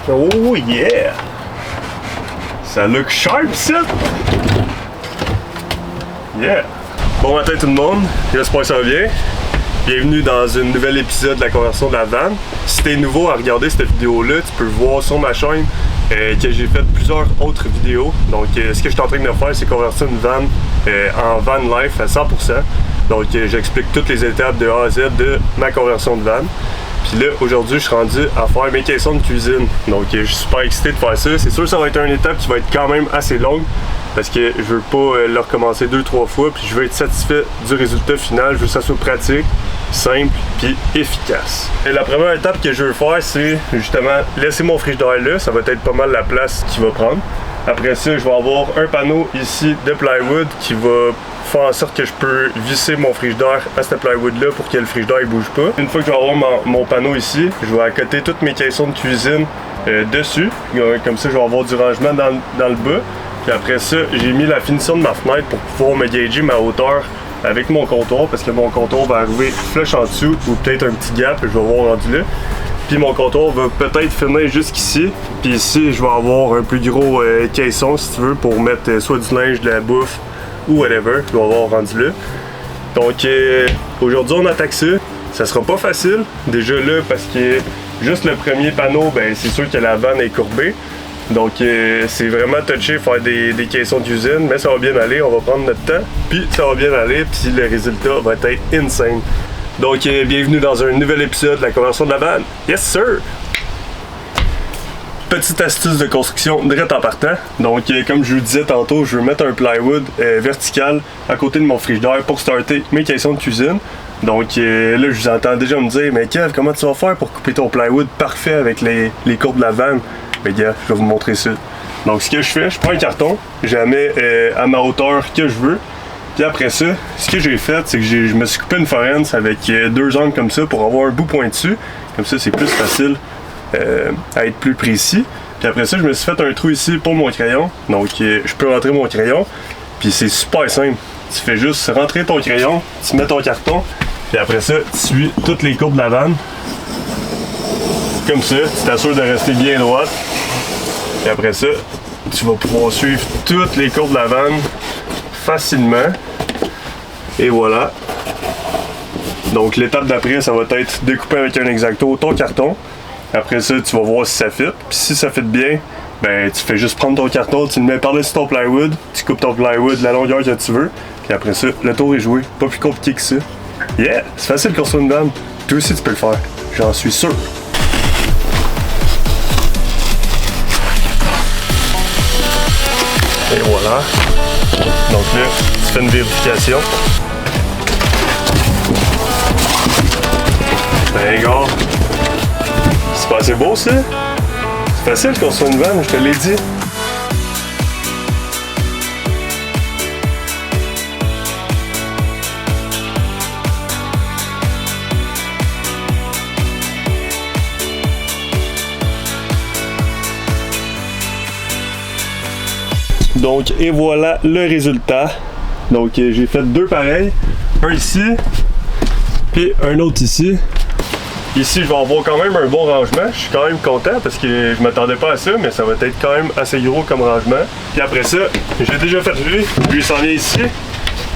Oh yeah! Ça look sharp, ça! Yeah! Bon matin tout le monde, j'espère que ça va bien. Bienvenue dans un nouvel épisode de la conversion de la van. Si t'es nouveau à regarder cette vidéo-là, tu peux voir sur ma chaîne que j'ai fait plusieurs autres vidéos. Donc ce que je suis en train de faire, c'est convertir une van en van life à 100%. Donc j'explique toutes les étapes de A à Z de ma conversion de van. Puis là, aujourd'hui, je suis rendu à faire mes caissons de cuisine. Donc je suis super excité de faire ça. C'est sûr que ça va être une étape qui va être quand même assez longue, parce que je veux pas le recommencer 2-3 fois, puis je veux être satisfait du résultat final. Je veux que ça soit pratique, simple, puis efficace. Et la première étape que je veux faire, c'est justement laisser mon frigidaire là. Ça va être pas mal la place qu'il va prendre. Après ça, je vais avoir un panneau ici de plywood qui va faire en sorte que je peux visser mon frigidaire à ce plywood là pour que le frigidaire ne bouge pas. Une fois que je vais avoir mon panneau ici, je vais accoter toutes mes caissons de cuisine dessus. Comme ça, je vais avoir du rangement dans le bas. Puis après ça, j'ai mis la finition de ma fenêtre pour pouvoir me gager ma hauteur avec mon comptoir, parce que mon comptoir va arriver flush en dessous, ou peut-être un petit gap, je vais voir rendu là. Puis mon comptoir va peut-être finir jusqu'ici. Puis ici, je vais avoir un plus gros caisson, si tu veux, pour mettre soit du linge, de la bouffe, ou whatever. Je vais avoir rendu là. Donc aujourd'hui, on attaque ça. Ça sera pas facile, déjà là, parce que juste le premier panneau, ben c'est sûr que la vanne est courbée. Donc c'est vraiment touché faire des caissons de cuisine, mais ça va bien aller, on va prendre notre temps, puis ça va bien aller, puis le résultat va être insane. Donc bienvenue dans un nouvel épisode de la conversion de la vanne. Yes sir! Petite astuce de construction direct en partant. Donc comme je vous disais tantôt, je veux mettre un plywood vertical à côté de mon frigidaire pour starter mes caissons de cuisine. Donc là, je vous entends déjà me dire, mais Kev, comment tu vas faire pour couper ton plywood parfait avec les courbes de la vanne? Ben gars, je vais vous montrer ça. Donc ce que je fais, je prends un carton, je la mets à ma hauteur que je veux. Puis après ça, ce que j'ai fait, c'est que je me suis coupé une forence avec deux angles comme ça pour avoir un bout pointu. Comme ça, c'est plus facile à être plus précis. Puis après ça, je me suis fait un trou ici pour mon crayon. Donc je peux rentrer mon crayon. Puis c'est super simple. Tu fais juste rentrer ton crayon, tu mets ton carton. Puis après ça, tu suis toutes les courbes de la vanne. Comme ça, tu t'assures de rester bien droite. Et après ça, tu vas pouvoir suivre toutes les courbes de la vanne facilement. Et voilà. Donc l'étape d'après, ça va être découper avec un X-Acto ton carton. Après ça, tu vas voir si ça fit. Puis si ça fit bien, ben tu fais juste prendre ton carton, tu le mets par-dessus ton plywood, tu coupes ton plywood de la longueur que tu veux. Puis après ça, le tour est joué. Pas plus compliqué que ça. Yeah! C'est facile de construire une vanne. Toi aussi, tu peux le faire. J'en suis sûr. Et voilà. Donc là, tu fais une vérification. Ben gars, c'est pas assez beau ça? C'est facile de construire une vanne, je te l'ai dit. Donc, et voilà le résultat. Donc, j'ai fait deux pareils. Un ici, puis un autre ici. Ici, je vais avoir quand même un bon rangement. Je suis quand même content parce que je m'attendais pas à ça, mais ça va être quand même assez gros comme rangement. Puis après ça, j'ai déjà fait lui s'en vient ici.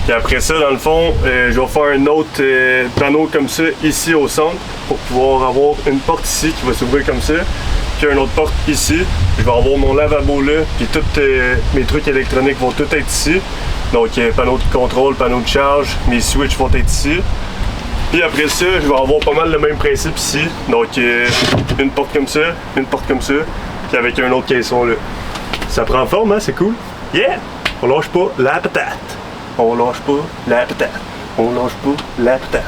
Puis après ça, dans le fond, je vais faire un autre panneau comme ça ici au centre pour pouvoir avoir une porte ici qui va s'ouvrir comme ça. Puis une autre porte ici. Je vais avoir mon lavabo là, puis tous mes trucs électroniques vont tout être ici. Donc panneau de contrôle, panneau de charge, mes switches vont être ici. Puis après ça, je vais avoir pas mal le même principe ici. Donc une porte comme ça, puis avec un autre caisson là. Ça prend forme, hein, c'est cool. Yeah! On lâche pas la patate. On lâche pas la patate. On lâche pas la patate.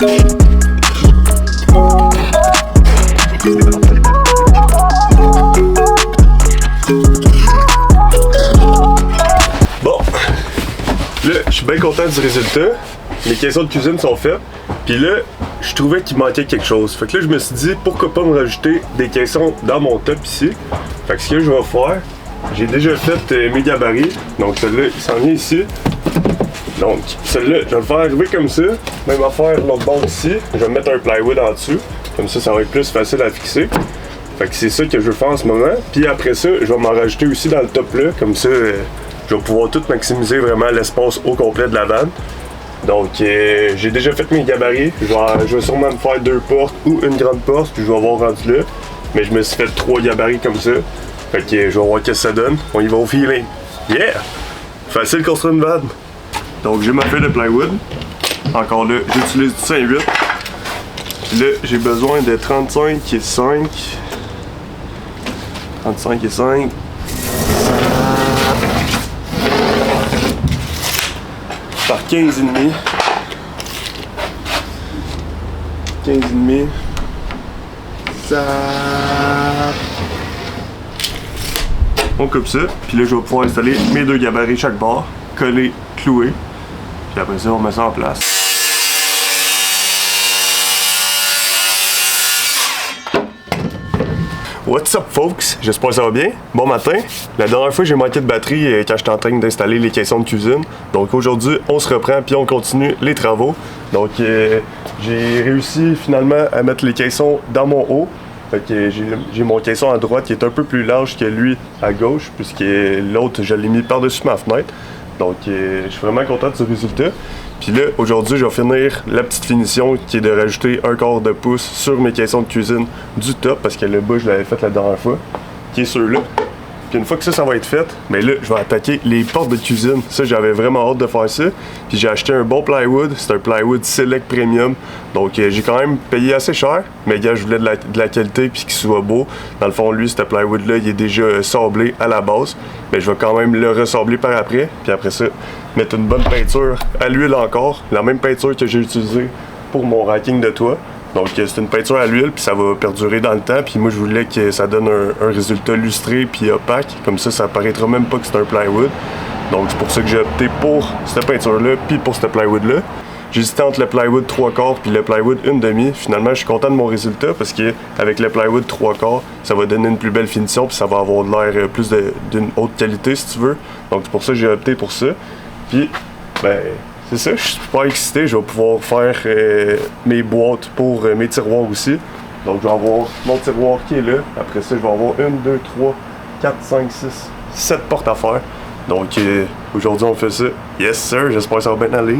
Bon, là, je suis bien content du résultat. Les caissons de cuisine sont faites. Puis là, je trouvais qu'il manquait quelque chose. Fait que là, je me suis dit, pourquoi pas me rajouter des caissons dans mon top ici. Fait que ce que je vais faire, j'ai déjà fait mes gabarits. Donc celui-là, il s'en vient ici. Donc celui-là, je vais le faire arriver comme ça. Même affaire l'autre bord ici. Je vais mettre un plywood en dessous. Comme ça va être plus facile à fixer. Fait que c'est ça que je veux faire en ce moment. Puis après ça, je vais m'en rajouter aussi dans le top là. Comme ça, je vais pouvoir tout maximiser vraiment l'espace au complet de la vanne. Donc j'ai déjà fait mes gabarits. Je vais sûrement me faire 2 portes ou une grande porte. Puis je vais avoir rendu là. Mais je me suis fait 3 gabarits comme ça. Fait que je vais voir ce que ça donne. On y va au feeling. Yeah! Facile de construire une vanne. Donc j'ai ma feuille de plywood. Encore là, j'utilise du 5-8. Puis là, j'ai besoin de 35 et 5. 35 et 5. Par 15,5. 15,5. Ça. On coupe ça. Puis là, je vais pouvoir installer mes 2 gabarits chaque bord. Coller, clouer. Puis après ça, on met ça en place. What's up folks? J'espère que ça va bien. Bon matin. La dernière fois j'ai manqué de batterie quand j'étais en train d'installer les caissons de cuisine. Donc aujourd'hui on se reprend puis on continue les travaux. Donc j'ai réussi finalement à mettre les caissons dans mon haut. Fait que j'ai mon caisson à droite qui est un peu plus large que lui à gauche, puisque l'autre je l'ai mis par-dessus ma fenêtre. Donc je suis vraiment content de ce résultat. Puis là, aujourd'hui, je vais finir la petite finition qui est de rajouter un quart de pouce sur mes caissons de cuisine du top, parce que le bas, je l'avais fait la dernière fois, qui est ceux-là. Puis une fois que ça va être fait, mais là, je vais attaquer les portes de cuisine. Ça, j'avais vraiment hâte de faire ça. Puis j'ai acheté un bon plywood, c'est un plywood Select Premium. Donc j'ai quand même payé assez cher, mais gars, je voulais de la qualité puis qu'il soit beau. Dans le fond, lui, ce plywood-là, il est déjà sablé à la base. Mais je vais quand même le ressabler par après. Puis après ça, mettre une bonne peinture à l'huile encore. La même peinture que j'ai utilisée pour mon racking de toit. Donc c'est une peinture à l'huile, puis ça va perdurer dans le temps. Puis moi je voulais que ça donne un résultat lustré puis opaque. Comme ça paraîtra même pas que c'est un plywood. Donc c'est pour ça que j'ai opté pour cette peinture-là, puis pour ce plywood-là. J'hésitais entre le plywood 3/4 puis le plywood 1/2. Finalement je suis content de mon résultat parce qu'avec le plywood 3/4, ça va donner une plus belle finition, puis ça va avoir de l'air plus d'une haute qualité si tu veux. Donc c'est pour ça que j'ai opté pour ça. Puis ben c'est ça, je suis super excité, je vais pouvoir faire mes boîtes pour mes tiroirs aussi. Donc je vais avoir mon tiroir qui est là. Après ça, je vais avoir 1, 2, 3, 4, 5, 6, 7 portes à faire. Donc aujourd'hui on fait ça. Yes sir, j'espère que ça va bien aller.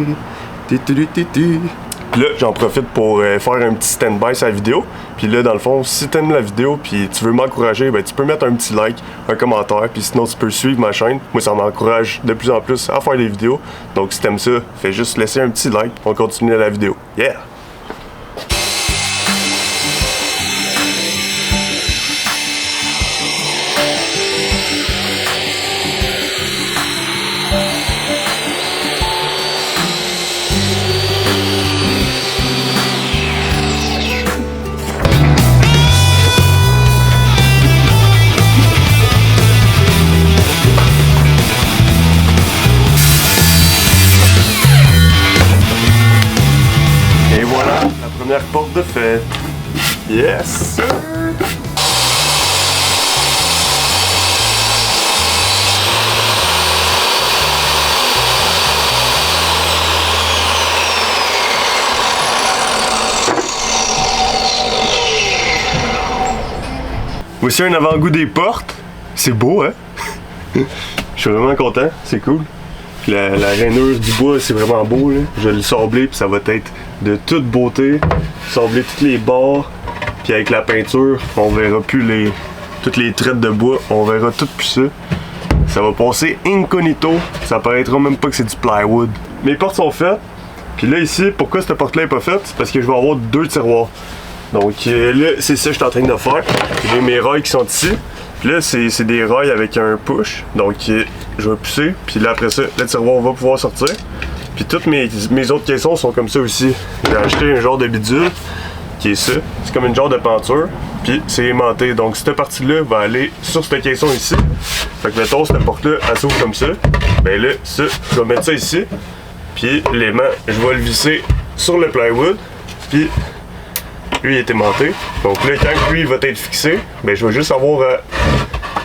Là, j'en profite pour faire un petit stand-by sur la vidéo. Puis là, dans le fond, si t'aimes la vidéo puis tu veux m'encourager, ben tu peux mettre un petit like, un commentaire, puis sinon tu peux suivre ma chaîne. Moi, ça m'encourage de plus en plus à faire des vidéos. Donc si t'aimes ça, fais juste laisser un petit like. On continue la vidéo. Yeah! Première porte de fête. Yes! Voici un avant-goût des portes. C'est beau, hein? Je suis vraiment content, c'est cool. La rainure du bois, c'est vraiment beau, là. Je vais le sabler, puis ça va être de toute beauté. Sabler tous les bords, puis avec la peinture, on verra plus toutes les traites de bois, on verra tout plus ça. Ça va passer incognito, ça paraîtra même pas que c'est du plywood. Mes portes sont faites, puis là ici, pourquoi cette porte-là est pas faite? C'est parce que je vais avoir 2 tiroirs. Donc là, c'est ça que je suis en train de faire. J'ai mes rails qui sont ici. Puis là, c'est des rails avec un push. Donc je vais pousser. Puis là, après ça, le tiroir va pouvoir sortir. Puis toutes mes autres caissons sont comme ça aussi. J'ai acheté un genre de bidule qui est ça. C'est comme une genre de peinture. Puis c'est aimanté. Donc cette partie-là va aller sur ce caisson ici. Fait que mettons cette porte-là, elle s'ouvre comme ça. Ben là, ça, je vais mettre ça ici. Puis l'aimant, je vais le visser sur le plywood. Puis lui il est aimanté. Donc là, quand lui va être fixé, ben je vais juste avoir à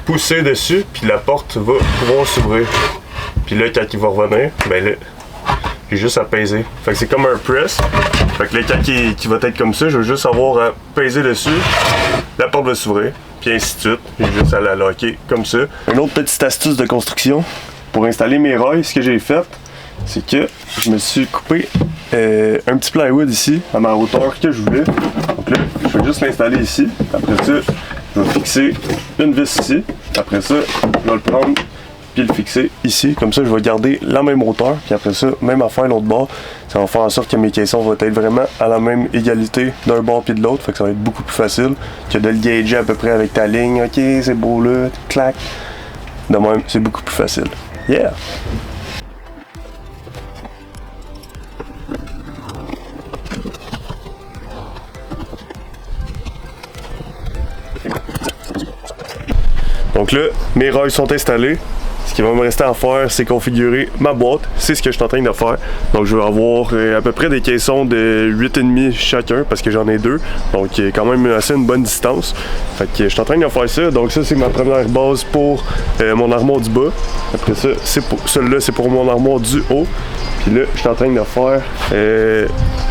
pousser dessus. Puis la porte va pouvoir s'ouvrir. Puis là, quand il va revenir, ben là, j'ai juste à peser. Fait que c'est comme un press. Fait que là, quand il va être comme ça, je vais juste avoir à peser dessus. La porte va s'ouvrir. Puis ainsi de suite. J'ai juste à la locker comme ça. Une autre petite astuce de construction. Pour installer mes rails, ce que j'ai fait, c'est que je me suis coupé un petit plywood ici, à ma hauteur que je voulais. Donc là, je vais juste l'installer ici. Après ça, je vais fixer une vis ici. Après ça, je vais le prendre puis le fixer ici. Comme ça, je vais garder la même hauteur. Puis après ça, même affaire l'autre bord. Ça va faire en sorte que mes caissons vont être vraiment à la même égalité d'un bord puis de l'autre. Fait que ça va être beaucoup plus facile que de le gager à peu près avec ta ligne. Ok, c'est beau là, clac. De même, c'est beaucoup plus facile. Yeah! Donc là, mes rails sont installés. Ce qui va me rester à faire, c'est configurer ma boîte. C'est ce que je suis en train de faire. Donc je vais avoir à peu près des caissons de 8,5 chacun parce que j'en ai deux. Donc quand même assez une bonne distance. Fait que je suis en train de faire ça. Donc ça c'est ma première base pour mon armoire du bas. Après ça, celle-là c'est pour mon armoire du haut. Puis là, je suis en train de faire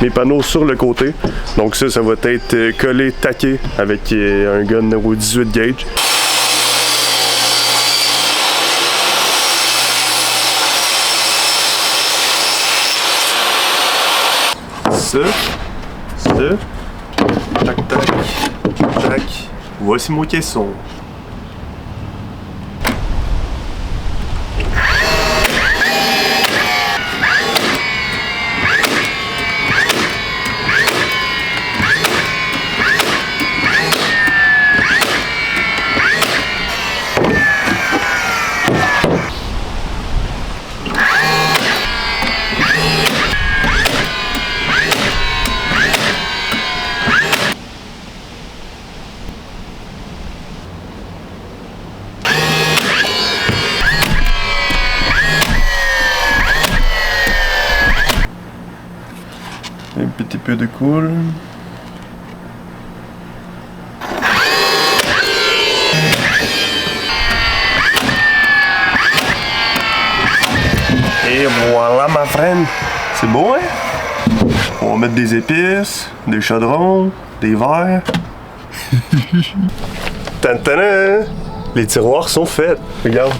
mes panneaux sur le côté. Donc ça va être collé, taqué avec un gun au 18 gauge. Ça, tac, tac, tac. Voici mon caisson. Un petit peu de colle. Et voilà ma friend. C'est beau hein? On va mettre des épices, des chaudrons, des verres. Tantana! Les tiroirs sont faits. Regarde.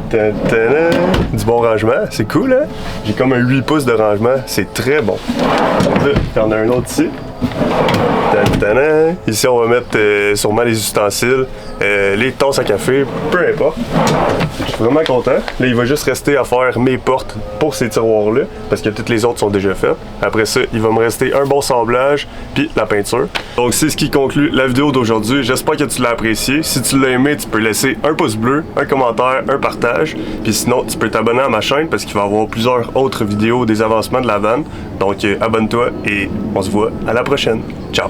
Tantana. Du bon rangement, c'est cool hein? J'ai comme un 8 pouces de rangement, c'est très bon. Là, il y en a un autre ici. Tantana. Ici on va mettre sûrement les ustensiles, les tasses à café, peu importe. Je suis vraiment content. Là il va juste rester à faire mes portes pour ces tiroirs là, parce que toutes les autres sont déjà faites. Après ça, il va me rester un bon semblage, puis la peinture. Donc c'est ce qui conclut la vidéo d'aujourd'hui. J'espère que tu l'as apprécié. Si tu l'as aimé, tu peux laisser un pouce bleu, un commentaire, un partage. Puis sinon, tu peux t'abonner à ma chaîne parce qu'il va y avoir plusieurs autres vidéos des avancements de la vanne. Donc abonne-toi et on se voit à la prochaine. Ciao!